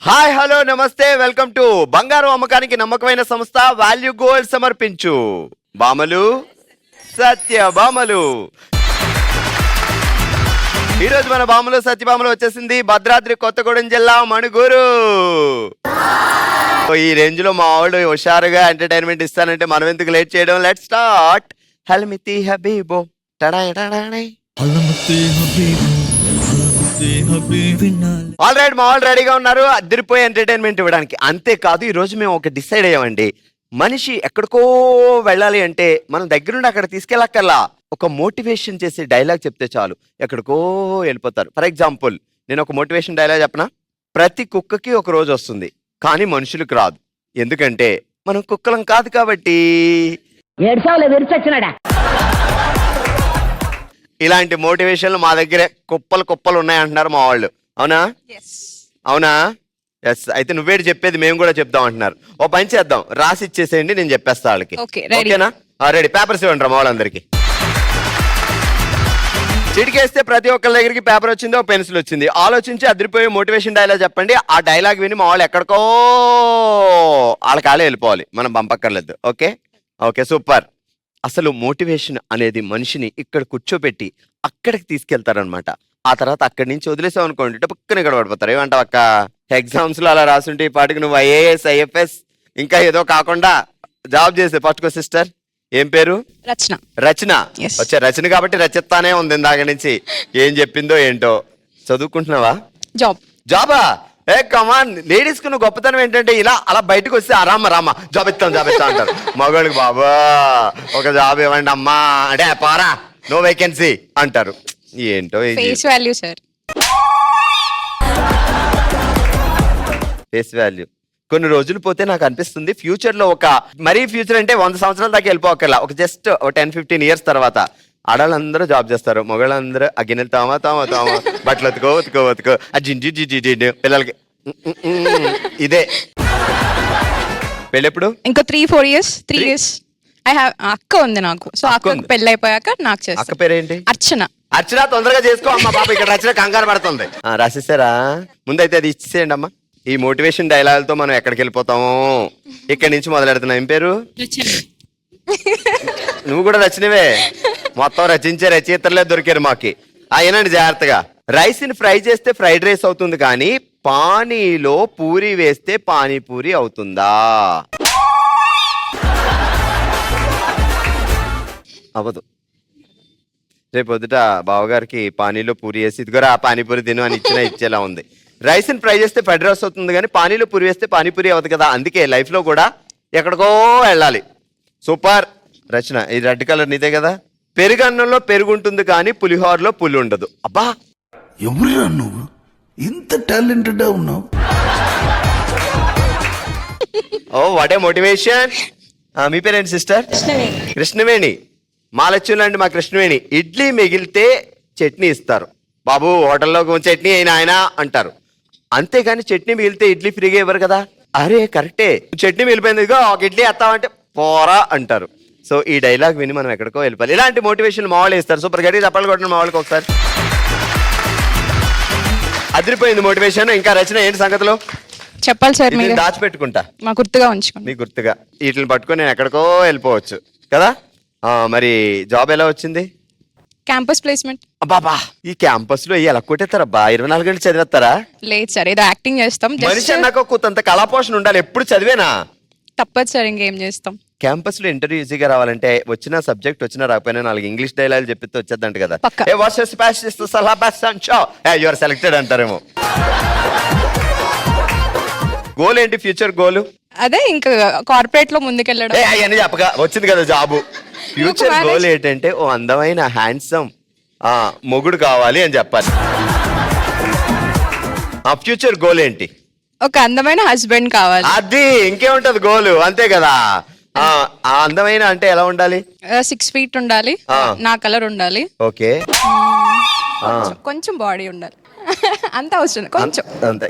Hi hello నమస్తే welcome to బంగారు అమ్మకానికి నమ్మకమైన సంస్థ వాల్యూ గోల్డ్ సమర్పించు బామలు సత్య బామలు. ఈరోజు మన బామలు సత్యభామలు వచ్చేసింది భద్రాద్రి కొత్తగూడెం జిల్లా మణుగూరు. ఈ రేంజ్ లో మా వాళ్ళు హుషారుగా ఎంటర్టైన్మెంట్ ఇస్తానంటే మనం ఎందుకు లేట్ చేయడం. Let's start. హల్మితి హబీబో టడాయ్ టడాయ్. ఆల్ రైట్, మా వాళ్ళు రెడీగా ఉన్నారు అదిరిపోయి ఎంటర్టైన్మెంట్ ఇవ్వడానికి. అంతేకాదు ఈ రోజు మేము ఒక డిసైడ్ అయ్యామండి. మనిషి ఎక్కడికో వెళ్ళాలి అంటే మనం దగ్గరుండి అక్కడ తీసుకెళ్ళక్కర్లా, ఒక మోటివేషన్ చేసే డైలాగ్ చెప్తే చాలు ఎక్కడికో వెళ్ళిపోతారు. ఫర్ ఎగ్జాంపుల్ నేను ఒక మోటివేషన్ డైలాగ్ చెప్పనా. ప్రతి కుక్కకి ఒక రోజు వస్తుంది కానీ మనుషులకు రాదు. ఎందుకంటే మనం కుక్కలం కాదు కాబట్టి. ఇలాంటి మోటివేషన్లు మా దగ్గరే కుప్పలు కుప్పలు ఉన్నాయంటున్నారు మా వాళ్ళు. అవునా అవునా? ఎస్. అయితే నువ్వేటి చెప్పేది మేము కూడా చెప్దాం అంటున్నారు. ఓ పని చేద్దాం, రాసి ఇచ్చేసేయండి, నేను చెప్పేస్తా వాళ్ళకి. ఓకేనా? రెడీ. పేపర్స్ ఇవ్వండి మా వాళ్ళందరికి. చిటికేస్తే ప్రతి ఒక్కరి దగ్గరికి పేపర్ వచ్చింది, ఒక పెన్సిల్ వచ్చింది. ఆలోచించి అదిరిపోయే మోటివేషన్ డైలాగ్ చెప్పండి. ఆ డైలాగ్ విని మా వాళ్ళు ఎక్కడికో వాళ్ళ కాలే వెళ్ళిపోవాలి, మనం పంపక్కర్లేదు. Okay okay super. అసలు మోటివేషన్ అనేది మనిషిని ఇక్కడ కూర్చోబెట్టి అక్కడికి తీసుకెళ్తారనమాట. ఆ తర్వాత అక్కడి నుంచి వదిలేసావు అనుకోండి పక్కన ఇక్కడ పడిపోతారు. ఏమంటావు అక్క? ఎగ్జామ్స్ లో అలా రాసుంటే ఈ పాటికి నువ్వు ఐఏఎస్ ఐఎఫ్ఎస్ ఇంకా ఏదో కాకుండా జాబ్ చేసే. ఫస్ట్ కో సిస్టర్ ఏం పేరు? రచన. రచన వచ్చే రచన కాబట్టి రచిస్తానే ఉంది ఇందాక నుంచి. ఏం చెప్పిందో ఏంటో. చదువుకుంటున్నావా? జాబా? ఏ కమాన్, లేడీస్ కు నువ్వు గొప్పతనం ఏంటంటే ఇలా అలా బయటకు వస్తే రామ జాబ్ ఇస్తాం అంటారు. మగవాళ్ళకి బాబా ఒక జాబ్ ఇవ్వండి అమ్మా అంటే పారా నో వేకెన్సీ అంటారు. ఏంటో face value sir. Face value. కొన్ని రోజులు పోతే నాకు అనిపిస్తుంది ఫ్యూచర్ లో ఒక మరీ ఫ్యూచర్ అంటే 100 సంవత్సరాల దాకా వెళ్ళిపోకల్లా, ఒక జస్ట్ 10-15 ఇయర్స్ తర్వాత ఆడవాళ్ళందరూ జాబ్ చేస్తారు, మగవాళ్ళందరూ ఆ గిన్నెలు తామా బట్టలు ఉతుకో ఆ జింజి పిల్లలకి ఇదే. పెళ్ళెప్పుడు? ఇంకో 3-4 ఇయర్స్. 3 ఇయర్స్. ఐ హావ్ అక్క ఉంది నాకు. సో అక్క పెళ్ళి అయిపోయాక నాకు చేస్తా. అక్క పేరేంటి? అర్చన. అర్చన తొందరగా చేసుకో అమ్మా, పాప ఇక్కడ రచన కంగారు పడుతుంది. రాసేసారా? ముందైతే అది ఇచ్చేసేయండి అమ్మా. ఈ మోటివేషన్ డైలాగులతో మనం ఎక్కడికి వెళ్ళిపోతాము. ఇక్కడి నుంచి మొదలెడుతున్నా. ఏం పేరు? నువ్వు కూడా రచనవే. మొత్తం రచించే రచయితలే దొరికారు మాకి. అయినండి జాగ్రత్తగా. రైస్ ని ఫ్రై చేస్తే ఫ్రైడ్ రైస్ అవుతుంది కానీ పానీలో పూరి వేస్తే పానీపూరి అవుతుందా? అవ్వదు. రేపు పొద్దుట బావగారికి పానీలో పూరి వేసి ఇదిగోరా పానీపూరి తిను అని ఇచ్చేలా ఉంది. రైస్ ని ఫ్రై చేస్తే ఫ్రైడ్ రైస్ అవుతుంది కానీ పానీలో పూరి వేస్తే పానీపూరి అవుతుంది కదా. అందుకే లైఫ్ లో కూడా ఎక్కడికో వెళ్ళాలి. సూపర్ రచన. ఈ రెడ్ కలర్ నీదే కదా. పెరుగన్నంలో పెరుగుంటుంది కానీ పులిహోరలో పులి ఉండదు. అబ్బా ఎవరురా నువ్వు ఇంత టాలెంటెడ్ ఉన్నావు? ఓ వాట్ ఏ మోటివేషన్. మీ పేరేంటి సిస్టర్? కృష్ణవేణి. మా లక్ష్యంలాంటి మా కృష్ణవేణి. ఇడ్లీ మిగిలితే చట్నీ ఇస్తారు. బాబు హోటల్లో చట్నీ అయినా ఆయన అంటారు. అంతేగాని చట్నీ మిగిలితే ఇడ్లీ ఫ్రీగా ఇవ్వరు కదా. అరే కరెక్టే, చట్నీ మిగిలిపోయింది ఇదిగో ఒక ఇడ్లీ ఎత్తామంటే పోరా అంటారు. సో ఈ డైలాగ్ విని మనం ఎక్కడికో వెళ్ళిపోవాలి. ఇలాంటి మోటివేషన్ మా వాళ్ళు ఇస్తారు. సూపర్ గట్టి చెప్పాలి కొట్టిన మా వాళ్ళకి ఒకసారి. అదిరిపోయింది మోటివేషన్. ఇంకా రచన ఏంటి సంగతిలో చెప్పాలి సార్. మీరు దాచిపెట్టుకుంటా, మా గుర్తుగా ఉంచుకోండి. మీ గుర్తుగా. వీటిని పట్టుకొని నేను ఎక్కడికో వెళ్ళిపోవచ్చు కదా. మరి జాబ్ ఎలా వచ్చింది? Campus placement. అబ్బాబా ఈ క్యాంపస్ లో ఎలా కొట్టేస్తారబ్బా? 24 గంటలు చదివేస్తారా? లేదు సార్, ఏదో యాక్టింగ్ చేస్తాం. మనిషి అన్నాక కొంత కళాపోషణ ఉండాలి. ఎప్పుడు చదివేనా? తప్పదు సార్, ఇంకేం చేస్తాం. క్యాంపస్ లో ఇంటర్వ్యూ ఈజీగా రావాలంటే వచ్చిన సబ్జెక్ట్ వచ్చినా రాకపోయినా 4 ఇంగ్లీష్ డైలాగ్ చెప్పితే వచ్చేద్దంట కదా. యువర్ సెలెక్టెడ్ అంటారేమో. గోల్ ఏంటి? ఫ్యూచర్ గోల్ అదే ఇంకా కార్పొరేట్ లో ముందుకెళ్ళడం. అవన్నీ చెప్పగా వచ్చింది కదా జాబు. ఫ్యూచర్ గోల్ ఏంటంటే ఓ అందమైన హ్యాండ్సమ్ మొగుడు కావాలి అని చెప్పాలి. ఆ ఫ్యూచర్ గోల్ ఏంటి? ఒక అందమైన హస్బెండ్ కావాలి. అది ఇంకేముంటది గోలు, అంతే కదా. ఆ అందమైన అంటే ఎలా ఉండాలి? 6 feet ఉండాలి, నా కలర్ ఉండాలి. ఓకే. కొంచెం బాడీ ఉండాలి. అంత అవసరం కొంచెం.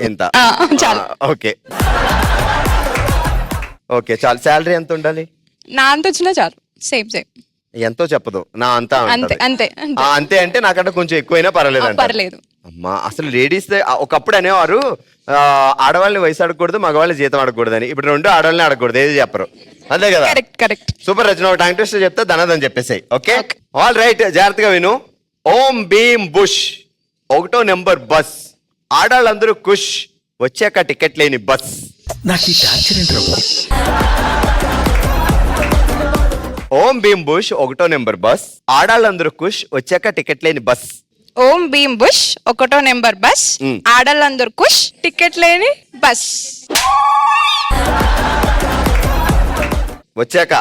ఎంత? చాలు. ఓకే ఓకే చాలు. శాలరీ ఎంత ఉండాలి? నా అంత వచ్చినా చాలు. సేమ్ ఎంతో చెప్పదు, నా అంతా అంతే అంతే అంతే అంటే నాకంటే కొంచెం ఎక్కువైనా పర్లేదు. పర్లేదు. అమ్మా అసలు లేడీస్ ఒకప్పుడు అనేవారు ఆడవాళ్ళని వయసు అడగకూడదు, మగవాళ్ళని జీతం అడగకూడదు అని. ఇప్పుడు రెండు ఆడవాళ్ళని అడగకూడదు, ఏది చెప్పరు, అంతే కదా? Correct correct. సూపర్ రచన. ఒక టంగ్ ట్విస్టర్ చెప్తే ధనదని చెప్పేసాయి. ఓకే, ఆల్ రైట్, జాగ్రత్తగా విను. ఓం భీమ్ బుష్, 1వ నెంబర్ బస్, ఆడాళ్ళందరూ కుష్, వచ్చాక టికెట్ లేని బస్. నాకు ఈ టార్చర్ ఏంట్రా బాబు? ఓం భీమ్ బుష్, 1వ నెంబర్ బస్, ఆడాళ్ళందరూ కుష్, వచ్చాక టికెట్ లేని బస్. ఓం భీమ్ బుష్, 1వ నెంబర్ బస్, ఆడలందరూ కుష్, టికెట్ లేని బస్. వచ్చాక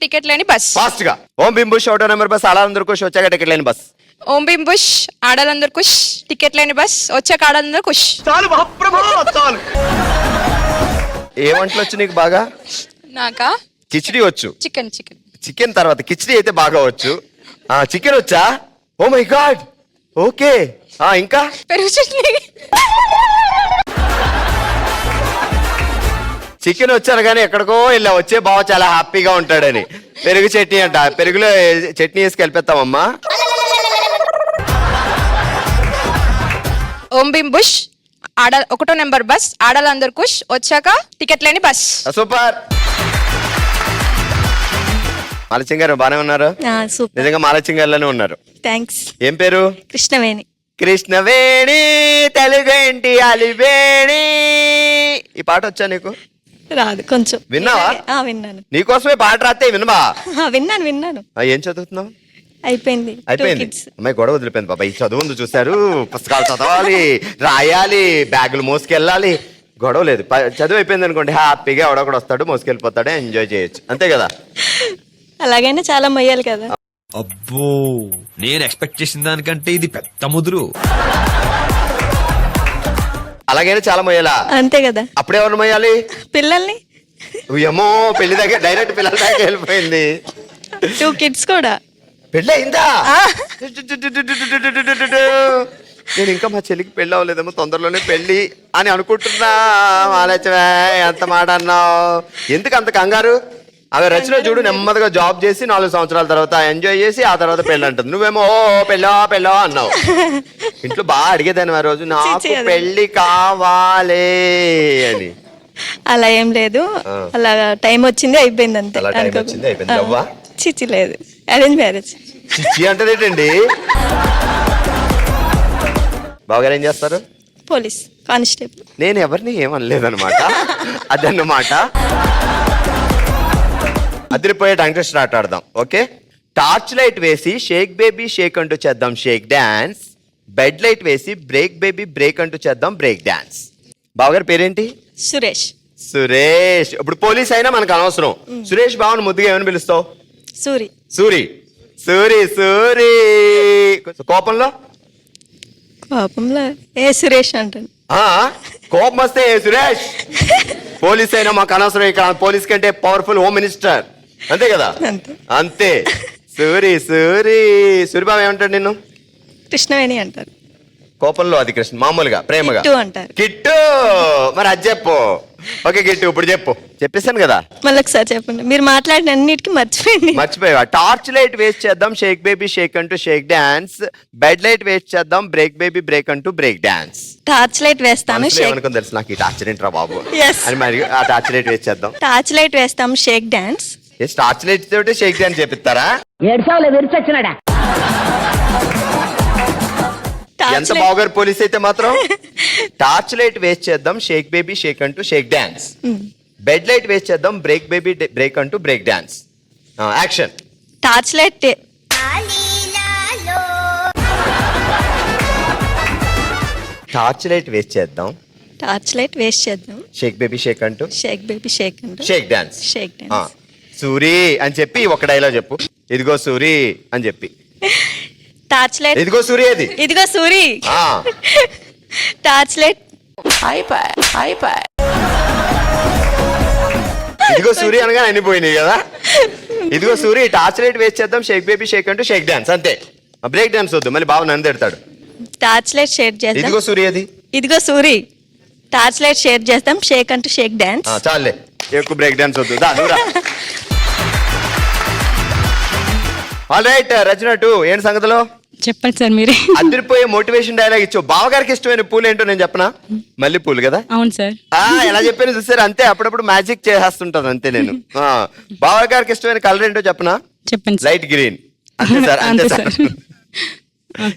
టికెట్ లేని బస్. ఫాస్ట్ గా. ఓం భీమ్ బుష్, 1వ నెంబర్ బస్, ఆడాళ్ళందరూ కుష్, వచ్చాక టికెట్ లేని బస్. ఓం భీమ్ బుష్, ఆడలందరూ కుష్, టికెట్ లేని బస్, వచ్చాక ఆడలందరూ కుష్. ఏ వంటలు వచ్చు నీకు బాగా? నాకా కిచిడి వచ్చు. చికెన్. చికెన్ తర్వాత కిచిడి అయితే బాగా వచ్చు. చికెన్ వచ్చా? Oh my God. ఓకే, ఇంకా పెరుగు చట్నీ. చికెన్ వచ్చాను కానీ ఎక్కడికో ఇలా వచ్చే బావ చాలా హ్యాపీగా ఉంటాడని. పెరుగు చట్నీ అంట, పెరుగులో చట్నీ వేసి కలిపేస్తామమ్మా. ఓం భీమ్ బుష్, 1వ నెంబర్ బస్, ఆడలందరూ కుష్, వచ్చాక టికెట్ లేని బస్. సూపర్. మాలచింగ్ గారు బానే ఉన్నారు? సూపర్. నిజంగా మాలచింగ్ గారిలోనే ఉన్నారు. థ్యాంక్స్. ఏం పేరు? కృష్ణవేణి. కృష్ణవేణి తెలుగేంటి అలివేణి. ఈ పాట వచ్చా నీకు? రాదు, కొంచెం. విన్నావా? విన్నాను. నీకోసమే పాట రాస్తే వినవా? విన్నాను. ఏం చదువుతున్నావు? అయిపోయింది. అమ్మాయి గొడవ వదిలిపోయింది బాబా. ఈ చదువు ఉంది చూశారు, పుస్తకాలు చదవాలి, రాయాలి, బ్యాగులు మోసుకెళ్ళాలి, గొడవ లేదు. చదువు అయిపోయింది అనుకోండి, హ్యాపీగా ఎవడొకడు వస్తాడు, మోసుకెళ్ళిపోతాడు, ఎంజాయ్ చేయొచ్చు, అంతే కదా? అలాగైనా చాలా మొయ్యాలి కదా. అబ్బో, నేను ఎక్స్పెక్ట్ చేసిన దానికంటే ఇది పెద్ద ముదురు. అలాగైనా చాలా మొయ్యాలా? అంతే కదా. అప్పుడేమన్నా మొయ్యాలి? పిల్లల్ని. ఏమో పెళ్లి దగ్గర డైరెక్ట్ పిల్లల దగ్గర వెళ్ళిపోయింది. 2 kids కూడా. పెళ్ళి అయిందా? నేను ఇంకా మా చెల్లికి పెళ్ళి అవ్వలేదేమో, తొందరలోనే పెళ్ళి అని అనుకుంటున్నా. ఆలోచన ఎంత మాట అన్నావు, ఎందుకు అంత కంగారు? అవి రచన చూడు, నెమ్మదిగా జాబ్ చేసి 4 సంవత్సరాల తర్వాత ఎంజాయ్ చేసి ఆ తర్వాత పెళ్ళి అంటుంది. నువ్వేమో పెళ్ళో అన్నావు. ఇంట్లో బాగా అడిగేదాన్ని ఆ రోజు, నాకు పెళ్లి కావాలి అని. అలా ఏం లేదు, అలా టైం వచ్చింది అయిపోయింది అంతే. అలా టైం వచ్చింది అయిపోయింది. అవ్వా చిచ్చి లేదు, అరేంజ్ మ్యారేజ్. చిచ్చి అంటే ఏంటండి? బావగారు ఏం చేస్తారు? Police constable. నేను ఎవరిని ఏమనలేదన్నమాట, అదన్నమాట. అదిరిపోయే టంగ్ ట్విస్టర్ ఆట ఆడదాం. ఓకే, టార్చ్ లైట్ వేసి షేక్ బేబీ షేక్ అంటూ చేద్దాం షేక్ డాన్స్, బెడ్ లైట్ వేసి బ్రేక్ బేబీ బ్రేక్ అంటూ చేద్దాం బ్రేక్ డాన్స్. బావగారి పేరేంటి? సురేష్. సురేష్. ఇప్పుడు పోలీస్ అయినా మనకు అనవసరం. సురేష్ బావని ముద్దుగా ఏమని పిలుస్తావు? సూరి. సూరి. సూరి సూరి. కోపంలో ఏ సురేష్ అంటాను. కోపం వస్తే ఏ సురేష్. పోలీస్ అయినా మాకు అనవసరం. ఇక్కడ పోలీస్ కంటే పవర్ఫుల్ హోమ్ మినిస్టర్, అంతే కదా? అంతే. సూరి సూరి. సూరిబాబు ఏమంటాడు నిన్ను? కృష్ణవేణి అంటారు. కోపంలో అది కృష్ణ, మామూలుగా ప్రేమగా అంటారు. కిట్టు. మరి అది చెప్పు. ఓకే కిట్టు, ఇప్పుడు చెప్పు. చెప్పేశాను కదా, మళ్ళీ ఒకసారి చెప్పండి. మీరు మాట్లాడిన అన్నిటికీ మర్చిపోయా. టార్చ్ లైట్ వేస్ట్ చేద్దాం షేక్ బేబీ షేక్ అంటూ shake dance, bed light waste చేద్దాం బ్రేక్ బేబీ బ్రేక్ అంటూ బ్రేక్ డాన్స్. టార్చ్ లైట్ వేస్తాను. ఏమనుకుని తెలుసు నాకు, ఈ టార్చ్ ఏంట్రా బాబు అని. మరి ఆ టార్చ్ లైట్ వేస్ట్ చేద్దాం. టార్చ్ లైట్ వేస్తాం షేక్ డాన్స్. టార్చ్ లైట్ తోటి షేక్ డాన్స్ చేపిస్తారా? ఎంత బావగారు పోలీస్ అయితే మాత్రం. టార్చ్ లైట్ వేస్ట్ చేద్దాం షేక్ బేబీ షేక్ అంటూ shake dance, bed light waste చేద్దాం బ్రేక్ బేబీ బ్రేక్ అంటూ break dance. Action. Torch light. Torch light waste చేద్దాం. టార్చ్ లైట్ వేస్ట్ చేద్దాం. షేక్ బేబీ షేక్ అంటూ షేక్ బేబీ షేక్ అంటూ shake dance. Shake dance. Suri అని చెప్పి ఒక డైలాగ్ చెప్పు. ఇదిగో సూరి అని చెప్పి. Torch light. ఇదిగో సూరి. అది ఇదిగో సూరి. Torch light. ఇదిగో సూరి అనగా అన్ని పోయినాయి కదా. ఇదిగో సూరి. టార్చ్ లైట్ వేస్ట్ చేద్దాం షేక్ బేబీ షేక్ అంటూ షేక్ డాన్స్. అంతే. బ్రేక్ డాన్స్ వద్దు, మళ్ళీ బావ నన్ను తిడతాడు. టార్చ్ లైట్ షేర్ చేద్దాం. ఇదిగో సూరి. అది ఇదిగో సూరి. టార్చ్ లైట్ షేర్ చేద్దాం షేక్ అంటూ షేక్ డాన్స్. చాలే, ఎక్కువ బ్రేక్ డాన్స్ వద్దు. ఆల్ రైట్ రచన 2 ఏంటి సంగతిలో? చెప్పండి సార్ మీరే. అదిరిపోయే మోటివేషన్ డైలాగ్ ఇచ్చావు. బావగారికి ఇష్టమైన పూలు ఏంటో నేను చెప్పనా? మల్లె పూలు కదా. అవును సార్. ఎలా చెప్పాను చూసారు, అంతే. అప్పుడప్పుడు మ్యాజిక్ చేసేస్తుంటాను అంతే నేను. బావగారికి ఇష్టమైన కలర్ ఏంటో చెప్పనా? చెప్పండి సార్. Light green. అంతే సార్, అంతే సార్.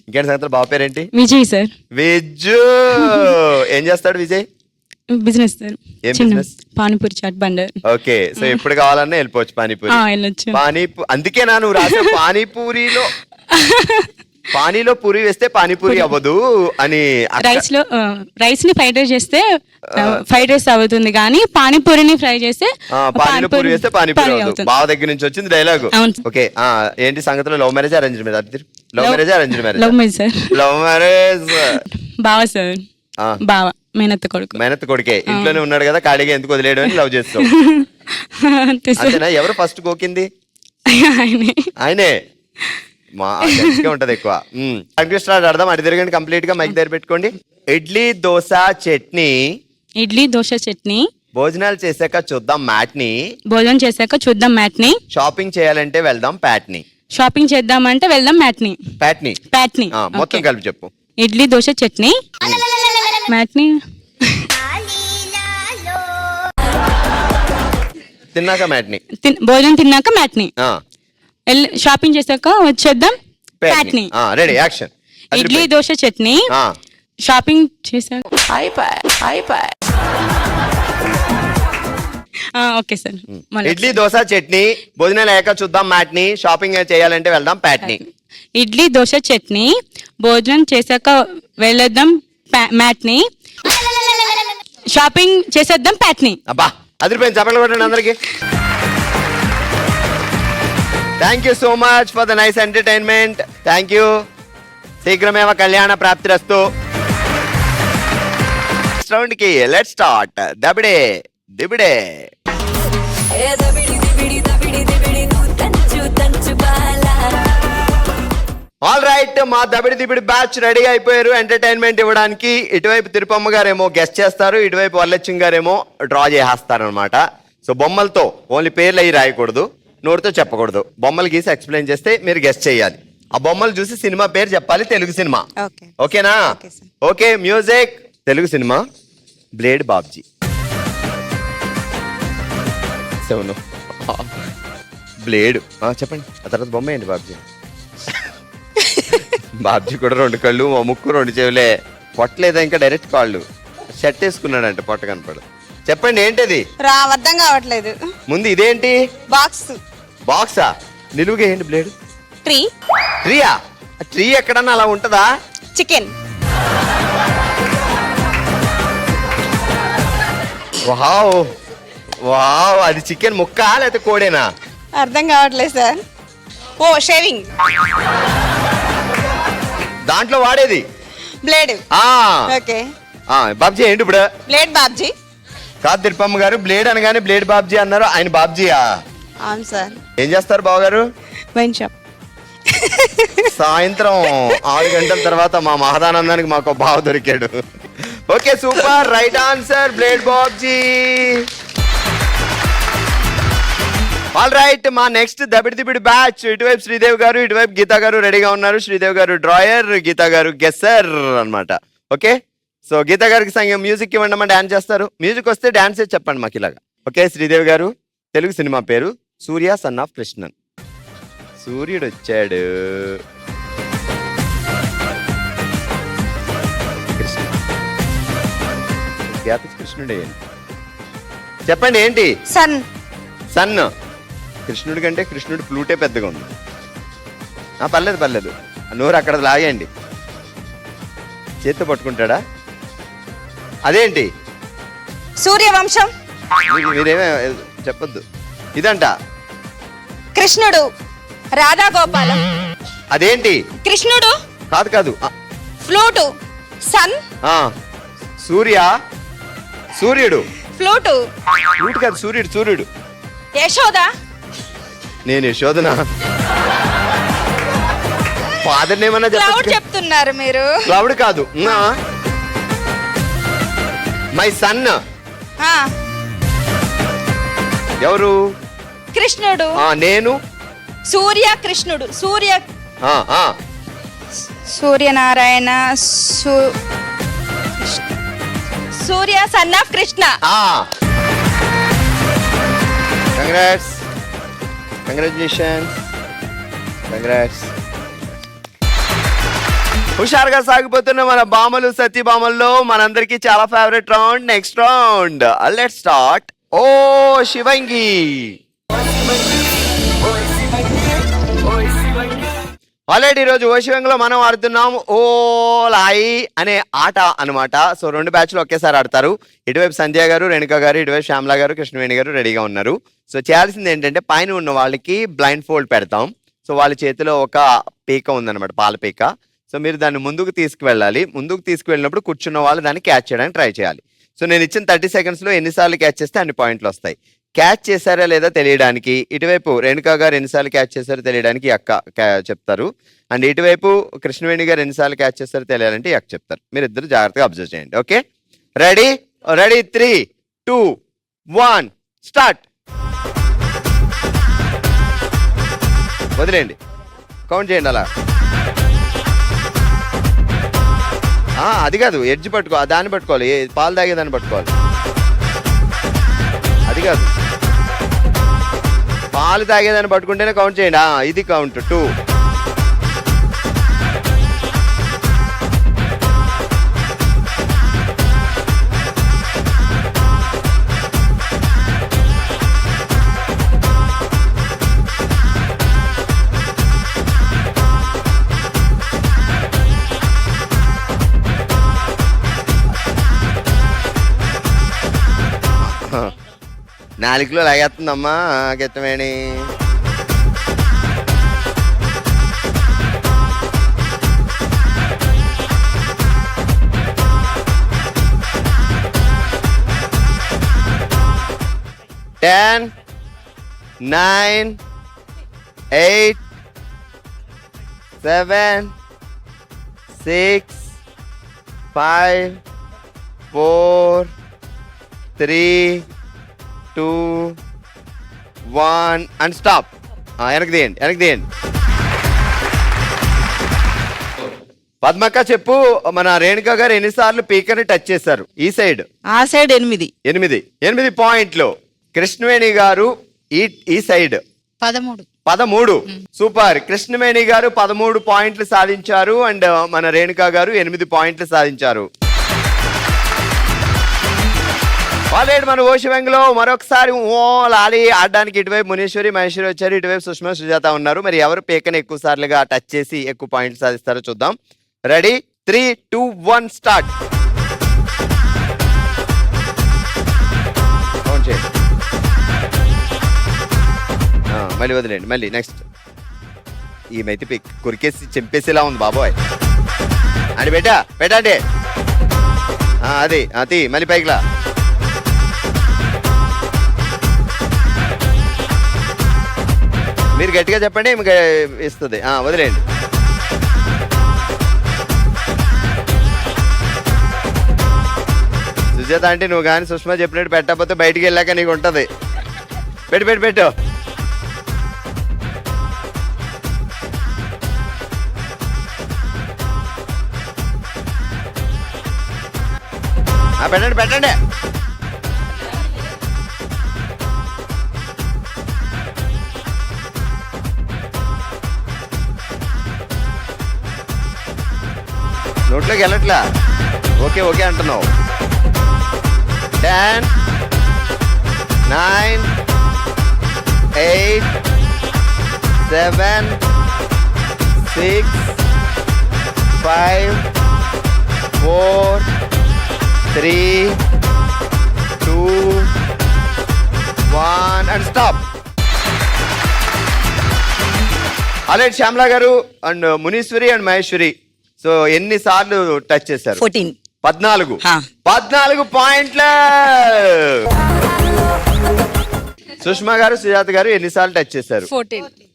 ఇంకేంటి సంగతులు? బావ పేరేంటి? విజయ్ సార్. విజు. ఏం చేస్తాడు విజయ్? Business sir. ఏం చిన్న business? పానీపూరి చాట్ బండర్. ఓకే, సో ఎప్పుడు కావాలన్నా వెళ్ళిపోవచ్చు పానీపూరి. వెళ్ళొచ్చు. అందుకేనా నువ్వు రాసే పానీపూరిలో పానీలో పూరి వేస్తే పానీపూరి అవ్వదు అని. రైస్ లో రైస్ ని ఫ్రైడ్ రైస్ చేస్తే ఫ్రైడ్ రైస్ అవుతుంది, కానీ పానీపూరిని ఫ్రై చేస్తే పానీలో పూరి వేస్తే పానీపూరి అవ్వదు. బావ దగ్గర నుంచి వచ్చింది డైలాగ్. అవును. ఓకే, ఏంటి సంగతిలో? Love marriage arrange marriage? Love marriage arrange marriage? Love marriage sir. Love marriage. బావ సార్. బావ మేనత్త కొడుకు. మేనత్త కొడుకే. ఇంట్లోనే ఉన్నాడు కదా, ఖాళీగా ఎందుకు వదిలేయడం అని లవ్ చేస్తావు. అంతేనా? ఎవరు ఫస్ట్ గోకింది? ఆయనే. మా గట్టిగా ఉంటది ఎక్కువ. స్టార్ట్ ఆడదాం. అడి తిరగండి కంప్లీట్ గా, మైక్ దగ్గర పెట్టుకోండి. ఇడ్లీ దోశ చట్నీ. ఇడ్లీ దోశ చట్నీ. భోజనాలు చేశాక చూద్దాం మ్యాట్ని. భోజనం చేశాక చూద్దాం మ్యాట్ని. షాపింగ్ చేయాలంటే వెళ్దాం ప్యాట్ని. షాపింగ్ చేద్దామంటే వెళ్దాం మ్యాట్ని. ప్యాట్ని. ప్యాట్ని. మొత్తం కలిపి చెప్పు. ఇడ్లీ దోశ చట్నీ మ్యాట్ని. తిన్నాక మ్యాట్ని. భోజనం తిన్నాక మ్యాట్ని. షాపింగ్ చేశాక వచ్చేద్దాం Patny. Ready, action. Idli dosa chutney. Shopping చేశాక ఓకే సార్. ఇడ్లీ దోశ చట్నీ. భోజనాలు అయ్యాక చూద్దాం మ్యాట్ని. షాపింగ్ చేయాలంటే వెళ్దాం ప్యాట్ని. ఇడ్లీ దోశ చట్నీ. భోజనం చేశాక వెళ్ళొద్దాం మ్యాట్ని. షాపింగ్ చేసేద్దాం ప్యాట్ని. అబ్బా, అదిరిపోయింది. చప్పట్లు కొట్టండి అందరికి. Thank you so much for the nice entertainment. Thank you. శీఘ్రమేవ కళ్యాణ ప్రాప్తిరస్తు. నెక్స్ట్ రౌండ్ కి లెట్స్ స్టార్ట్. దబిడే దిబిడే. ఆల్ రైట్, మా దబిడి దిబిడి బ్యాచ్ రెడీ అయిపోయారు ఎంటర్టైన్మెంట్ ఇవ్వడానికి. ఇటువైపు తిరుపమ్మ గారేమో గెస్ట్ చేస్తారు, ఇటువైపు వరలక్ష్మి గారేమో డ్రా చేసేస్తారు అనమాట. సో బొమ్మలతో ఓన్లీ పేర్లు అవి రాయకూడదు, నోటితో చెప్పకూడదు. బొమ్మలు గీసి ఎక్స్ప్లెయిన్ చేస్తే మీరు గెస్ట్ చేయాలి. ఆ బొమ్మలు చూసి సినిమా పేరు చెప్పాలి. తెలుగు సినిమా. ఓకేనా? Okay, music. Telugu cinema blade Babji. Seven blade చెప్పండి. ఆ తర్వాత బొమ్మ ఏంటి? బాబ్జీ. బాబ్జీ కూడా 2 కళ్ళు, ముక్కు, 2 చెవులే. పొట్టలేదా ఇంకా? డైరెక్ట్ కాళ్ళు. షర్ట్ వేసుకున్నాడంటే పొట్ట కనపడు. చెప్పండి ఏంటది? అర్థం కావట్లేదు. ముందు ఇదేంటి? బాక్స్. బాక్సా? నిలువుగా ఏంటి బ్లేడ్? ట్రీ. ట్రీయా? ట్రీ ఎక్కడన్నా అలా ఉంటదా? చికెన్. వావ్ వావ్, అది చికెన్ ముక్క లేకపోతే కోడేనా? అర్థం కావట్లేదు సార్. ఓ షేవింగ్. దాంట్లో వాడేది బ్లేడ్. ఓకే. బాబ్జీ ఏంటి ఇప్పుడు? బ్లేడ్ బాబ్జీ కాదు తిరుపమ్మ గారు, బ్లేడ్ అనగానే బ్లేడ్ బాబ్జీ అన్నారు. ఆయన బాబ్జీయా? అవును సార్. ఏం చేస్తారు బావగారు? Wine shop. సాయంత్రం 6 గంటల తర్వాత మా మహదానందానికి మాకు బావ దొరికాడు. Okay, super. Right answer, blade Babji. All right, మా నెక్స్ట్ దబిడి దిబిడి బ్యాచ్. ఇటువైపు శ్రీదేవ్ గారు, ఇటువైపు గీతా గారు రెడీగా ఉన్నారు. శ్రీదేవ్ గారు డ్రాయర్, గీతా గారు గెస్సర్ అన్నమాట. ఓకే, సో గీతా గారికి సంగం మ్యూజిక్ ఇవ్వండి, అమ్మా డాన్స్ చేస్తారు. మ్యూజిక్ వస్తే డాన్స్ చెప్పండి మాకు ఇలాగా. ఓకే, శ్రీదేవి గారు తెలుగు సినిమా పేరు సూర్య సన్ ఆఫ్ కృష్ణన్. సూర్యుడు వచ్చాడు. కృష్ణుడే. చెప్పండి ఏంటి? సన్. సన్. కృష్ణుడి కంటే కృష్ణుడి ఫ్లూటే పెద్దగా ఉంది. పర్లేదు పర్లేదు, నోరు అక్కడ లాగేయండి. చేత్తో పట్టుకుంటాడా? అదేంటి? సూర్యవంశం. మీరేమే చెప్పొద్దు. ఇదంట కృష్ణుడు. రాధా గోపాలం. అదేంటి? కృష్ణుడు. కాదు కాదు, ఫ్లూటు. సన్. సూర్య. సూర్యుడు. ఫ్లూటు. ఫ్లూట్ కాదు, సూర్యుడు. సూర్యుడు. యశోద. నేను యశోదనా? ఫాదర్ ఏమన్నా చెప్తున్నారు మీరు? క్లౌడ్ కాదు. My son. ఎవరు? కృష్ణుడు. నేను సూర్య. కృష్ణుడు. Surya. Suryanarayana Surya son of Krishna. Congrats, congratulations, congrats. హుషారుగా సాగిపోతున్న మన బామలు సతీ బామల్లో మనందరికీ చాలా favourite round next round. Let's start. ఓ శివంగి. ఆల్రెడీ ఈరోజు ఓ శివంగిలో మనం ఆడుతున్నాం ఓ లాయి అనే ఆట అనమాట. సో 2 బ్యాచ్లు ఒకేసారి ఆడతారు. ఇటువైపు సంధ్య గారు, రేణుక గారు, ఇటువైపు శ్యామల గారు, కృష్ణవేణి గారు రెడీగా ఉన్నారు. సో చేయాల్సింది ఏంటంటే పైన ఉన్న వాళ్ళకి బ్లైండ్ ఫోల్డ్ పెడతాం. సో వాళ్ళ చేతిలో ఒక పీక ఉందన్నమాట, పాల పీక. సో మీరు దాన్ని ముందుకు తీసుకువెళ్ళాలి. ముందుకు తీసుకువెళ్ళినప్పుడు కూర్చున్న వాళ్ళు దాన్ని క్యాచ్ చేయడానికి ట్రై చేయాలి. సో నేను ఇచ్చిన 30 సెకండ్స్లో ఎన్నిసార్లు క్యాచ్ చేస్తే అన్ని పాయింట్లు వస్తాయి. క్యాచ్ చేశారా లేదా తెలియడానికి ఇటువైపు రేణుకా గారు ఎన్నిసార్లు క్యాచ్ చేశారో తెలియడానికి అక్క చెప్తారు. అండ్ ఇటువైపు కృష్ణవేణి గారు ఎన్నిసార్లు క్యాచ్ చేస్తారో తెలియాలంటే అక్క చెప్తారు. మీరు ఇద్దరు జాగ్రత్తగా అబ్జర్వ్ చేయండి. Okay, ready? Ready, 3, 2, 1 start. వదిలేండి, కౌంట్ చేయండి అలా. అది కాదు, ఎడ్జ్ పట్టుకో, దాన్ని పట్టుకోవాలి, పాలు తాగేదాన్ని పట్టుకోవాలి. అది కాదు, పాలు తాగేదాన్ని పట్టుకుంటేనే కౌంట్ చేయండి. ఇది కౌంట్ 2. నాలుగులో లాగేస్తుందమ్మా గెత్తమేణి. Ten, 9, 8, 7, 6, 5, 4, 3, 2, 1 and stop. వెనక్కి తీయండి. పద్మక్క చెప్పు, మన రేణుక గారు ఎన్నిసార్లు పీకర్ని టచ్ చేశారు? ఈ సైడ్, ఆ సైడ్ 8. 8 పాయింట్లు. కృష్ణవేణి గారు ఈ సైడ్ 13. సూపర్. కృష్ణవేణి గారు 13 పాయింట్లు సాధించారు. అండ్ మన రేణుక గారు 8 పాయింట్లు సాధించారు. ఆల్రెడీ మన ఓ శివంగిలో మరొకసారి ఓ లాలి ఆడడానికి ఇటువైపు మునీశ్వరి, మహేశ్వరి వచ్చారు. ఇటువైపు సుష్మా, సుజాత ఉన్నారు. మరి ఎవరు పీకని ఎక్కువ సార్లుగా టచ్ చేసి ఎక్కువ పాయింట్లు సాధిస్తారో చూద్దాం. Ready, 3, 2, 1 start. మళ్ళీ వదిలేండి. మళ్ళీ నెక్స్ట్. ఈమైతే పిక్ కురికేసి చెంపేసేలా ఉంది బాబోయ్. అని పెట్టండి. అది మళ్ళీ పైకిలా. మీరు గట్టిగా చెప్పండి, మీకు ఇస్తుంది. వదిలేండి. సుజాత అంటే నువ్వు కానీ సుష్మా చెప్పినట్టు పెట్టకపోతే బయటికి వెళ్ళాక నీకు ఉంటుంది. పెట్టు. పెట్టండి. నోట్లోకి వెళ్ళట్లా. ఓకే అంటున్నావు. 10, 9, 8, 7, 6, 5, 4, 3, 2, 1 and stop. అలాగే శ్యామల గారు and Muneeswari and Maheshwari so ఎన్నిసార్లు టచ్ చేశారు? 14. 14 పాయింట్లు. సుష్మా గారు, సుజాత గారు ఎన్నిసార్లు టచ్ చేశారు?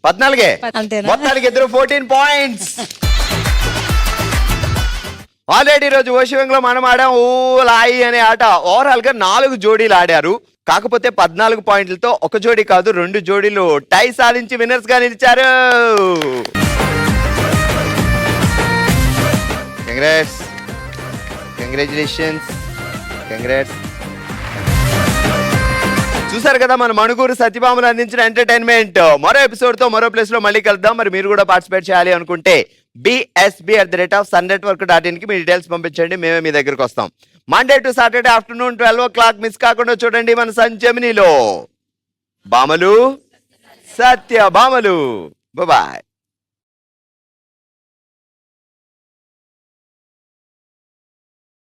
14. మొత్తానికి ఇద్దరు 14 పాయింట్స్. ఆల్రెడీ రోజు ఓషివంగ్ లో మనం ఆడాం ఓ లాయి అనే ఆట. ఓవరాల్ గా 4 జోడీలు ఆడారు. కాకపోతే 14 పాయింట్లతో ఒక జోడీ కాదు 2 జోడీలు టై సాధించి విన్నర్స్ గా నిలిచారు. కంగ్రాచులేషన్స్. చూసారు కదా మన మణుగూరు సత్యభామలు అందించిన ఎంటర్టైన్మెంట్. మరో ఎపిసోడ్ తో మరో ప్లేస్ లో మళ్ళీ కలుద్దాం. మరి మీరు కూడా పార్టిసిపేట్ చేయాలి అనుకుంటే bsb@sunnetwork.in కి మీ డీటెయిల్స్ పంపించండి, మేమే మీ దగ్గరకు వస్తాం. Monday to Saturday afternoon 12 o'clock miss కాకుండా చూడండి మన సన్ జెమినీలో. భామలు సత్య భామలు. బాయ్.